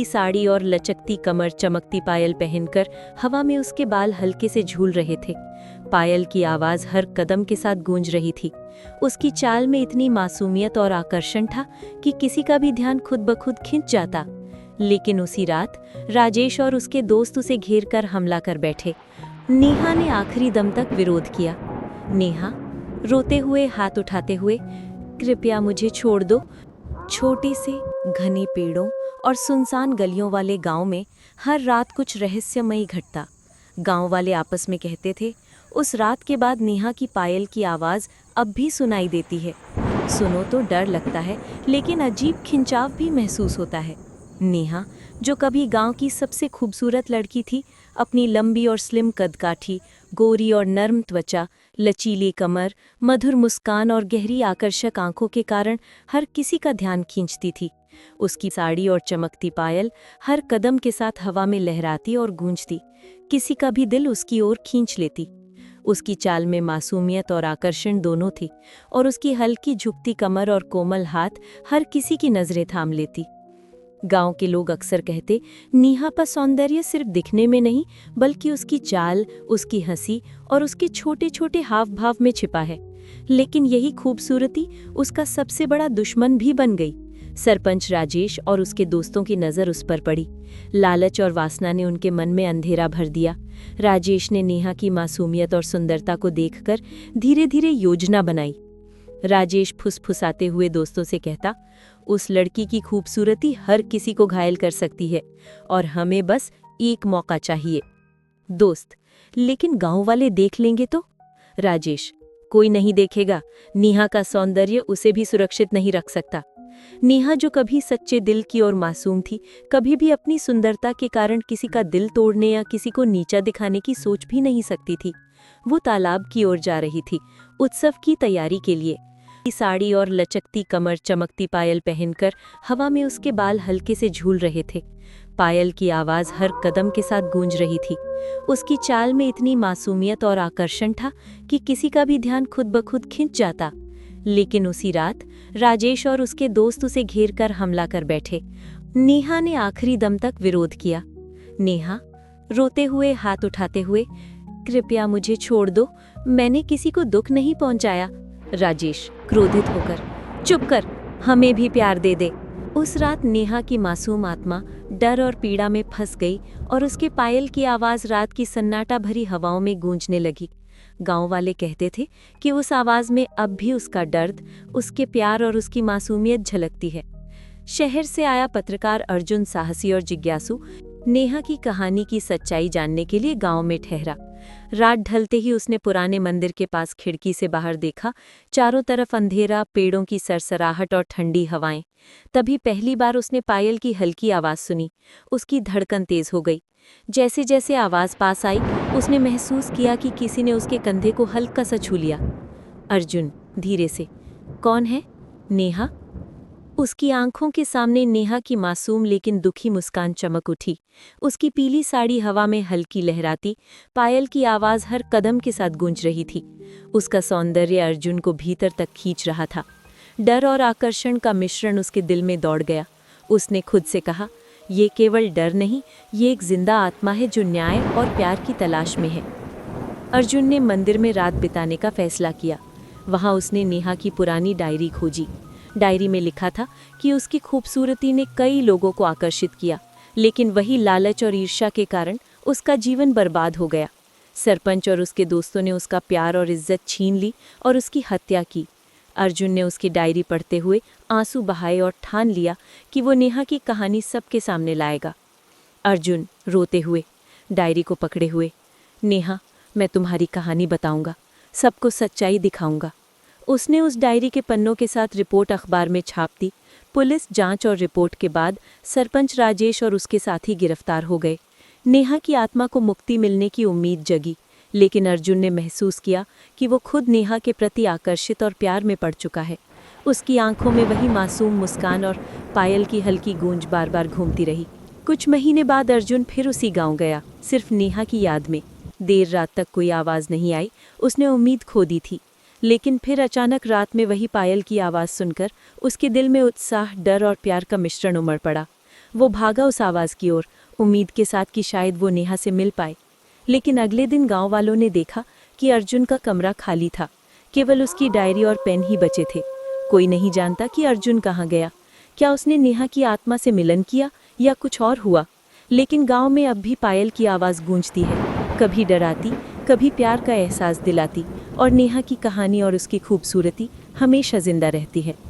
साड़ी और लचकती कमर चमकती पायल पहनकर हवा में उसके बाल हल्के से झूल रहे थे। पायल की आवाज हर कदम के साथ गूंज रही थी। उसकी चाल में इतनी मासूमियत और आकर्षण था कि किसी का भी ध्यान खुद ब खुद खिंच जाता। लेकिन उसी रात राजेश और उसके दोस्त उसे घेर कर हमला कर बैठे। नेहा ने आखिरी दम तक विरोध किया। नेहा रोते हुए हाथ उठाते हुए, कृपया मुझे छोड़ दो। छोटे से घने पेड़ों और सुनसान गलियों वाले गांव में हर रात कुछ रहस्यमयी घटता। गांव वाले आपस में कहते थे, उस रात के बाद नेहा की पायल की आवाज़ अब भी सुनाई देती है। सुनो तो डर लगता है, लेकिन अजीब खिंचाव भी महसूस होता है। नेहा, जो कभी गांव की सबसे खूबसूरत लड़की थी, अपनी लंबी और स्लिम कदकाठी, गोरी और नर्म त्वचा, लचीली कमर, मधुर मुस्कान और गहरी आकर्षक आंखों के कारण हर किसी का ध्यान खींचती थी। उसकी साड़ी और चमकती पायल हर कदम के साथ हवा में लहराती और गूंजती, किसी का भी दिल उसकी ओर खींच लेती। उसकी चाल में मासूमियत और आकर्षण दोनों थी, और उसकी हल्की झुकती कमर और कोमल हाथ हर किसी की नजरें थाम लेती। गांव के लोग अक्सर कहते, नेहा का सौंदर्य सिर्फ दिखने में नहीं, बल्कि उसकी चाल, उसकी हंसी और उसके छोटे छोटे हाव भाव में छिपा है। लेकिन यही खूबसूरती उसका सबसे बड़ा दुश्मन भी बन गई। सरपंच राजेश और उसके दोस्तों की नज़र उस पर पड़ी। लालच और वासना ने उनके मन में अंधेरा भर दिया। राजेश ने नेहा की मासूमियत और सुंदरता को देखकर धीरे धीरे योजना बनाई। राजेश फुसफुसाते हुए दोस्तों से कहता, उस लड़की की खूबसूरती हर किसी को घायल कर सकती है, और हमें बस एक मौका चाहिए। दोस्त, लेकिन गांव वाले देख लेंगे तो? राजेश, कोई नहीं देखेगा। नेहा का सौंदर्य उसे भी सुरक्षित नहीं रख सकता। नेहा, जो कभी सच्चे दिल की और मासूम थी, कभी भी अपनी सुंदरता के कारण किसी का दिल तोड़ने या किसी को नीचा दिखाने की सोच भी नहीं सकती थी। वो तालाब की ओर जा रही थी, उत्सव की तैयारी के लिए। साड़ी और लचकती कमर चमकती पायल पहनकर हवा में उसके बाल हल्के से झूल रहे थे। पायल की आवाज हर कदम के साथ गूंज रही थी। उसकी चाल में इतनी मासूमियत और आकर्षण था कि किसी का भी ध्यान खुद ब खुद खिंच जाता। लेकिन उसी रात राजेश और उसके दोस्त उसे घेर कर हमला कर बैठे। नेहा ने आखिरी दम तक विरोध किया। नेहा रोते हुए हाथ उठाते हुए, कृपया मुझे छोड़ दो, मैंने किसी को दुख नहीं पहुंचाया। राजेश क्रोधित होकर, चुप कर, हमें भी प्यार दे दे। उस रात नेहा की मासूम आत्मा डर और पीड़ा में फंस गई, और उसके पायल की आवाज रात की सन्नाटा भरी हवाओं में गूंजने लगी। गांव वाले कहते थे कि उस आवाज में अब भी उसका दर्द, उसके प्यार और उसकी मासूमियत झलकती है। शहर से आया पत्रकार अर्जुन साहसी और जिज्ञासु नेहा की कहानी की सच्चाई जानने के लिए गांव में ठहरा। रात ढलते ही उसने पुराने मंदिर के पास खिड़की से बाहर देखा। चारों तरफ अंधेरा, पेड़ों की सरसराहट और ठंडी हवाएं। तभी पहली बार उसने पायल की हल्की आवाज सुनी। उसकी धड़कन तेज हो गई। जैसे जैसे आवाज पास आई, उसने महसूस किया कि किसी ने उसके कंधे को हल्का सा छू लिया। अर्जुन धीरे से, कौन है? नेहा। उसकी आंखों के सामने नेहा की मासूम लेकिन दुखी मुस्कान चमक उठी। उसकी पीली साड़ी हवा में हल्की लहराती, पायल की आवाज हर कदम के साथ गूंज रही थी। उसका सौंदर्य अर्जुन को भीतर तक खींच रहा था। डर और आकर्षण का मिश्रण उसके दिल में दौड़ गया। उसने खुद से कहा, ये केवल डर नहीं, ये एक जिंदा आत्मा है जो न्याय और प्यार की तलाश में है। अर्जुन ने मंदिर में रात बिताने का फैसला किया। वहां उसने नेहा की पुरानी डायरी खोजी। डायरी में लिखा था कि उसकी खूबसूरती ने कई लोगों को आकर्षित किया, लेकिन वही लालच और ईर्ष्या के कारण उसका जीवन बर्बाद हो गया। सरपंच और उसके दोस्तों ने उसका प्यार और इज्जत छीन ली और उसकी हत्या की। अर्जुन ने उसकी डायरी पढ़ते हुए आंसू बहाए और ठान लिया कि वो नेहा की कहानी सबके सामने लाएगा। अर्जुन रोते हुए, डायरी को पकड़े हुए, नेहा, मैं तुम्हारी कहानी बताऊंगा, सबको सच्चाई दिखाऊंगा। उसने उस डायरी के पन्नों के साथ रिपोर्ट अखबार में छाप दी। पुलिस जांच और रिपोर्ट के बाद सरपंच राजेश और उसके साथी गिरफ्तार हो गए। नेहा की आत्मा को मुक्ति मिलने की उम्मीद जगी, लेकिन अर्जुन ने महसूस किया कि वो खुद नेहा के प्रति आकर्षित और प्यार में पड़ चुका है। उसकी आंखों में वही मासूम मुस्कान और पायल की हल्की गूंज बार बार घूमती रही। कुछ महीने बाद अर्जुन फिर उसी गांव गया, सिर्फ नेहा की याद में। देर रात तक कोई आवाज़ नहीं आई। उसने उम्मीद खो दी थी, लेकिन फिर अचानक रात में वही पायल की आवाज़ सुनकर उसके दिल में उत्साह, डर और प्यार का मिश्रण उमड़ पड़ा। वो भागा उस आवाज़ की ओर, उम्मीद के साथ कि शायद वो नेहा से मिल पाए। लेकिन अगले दिन गांव वालों ने देखा कि अर्जुन का कमरा खाली था। केवल उसकी डायरी और पेन ही बचे थे। कोई नहीं जानता कि अर्जुन कहाँ गया। क्या उसने नेहा की आत्मा से मिलन किया या कुछ और हुआ? लेकिन गांव में अब भी पायल की आवाज़ गूंजती है, कभी डराती, कभी प्यार का एहसास दिलाती, और नेहा की कहानी और उसकी खूबसूरती हमेशा जिंदा रहती है।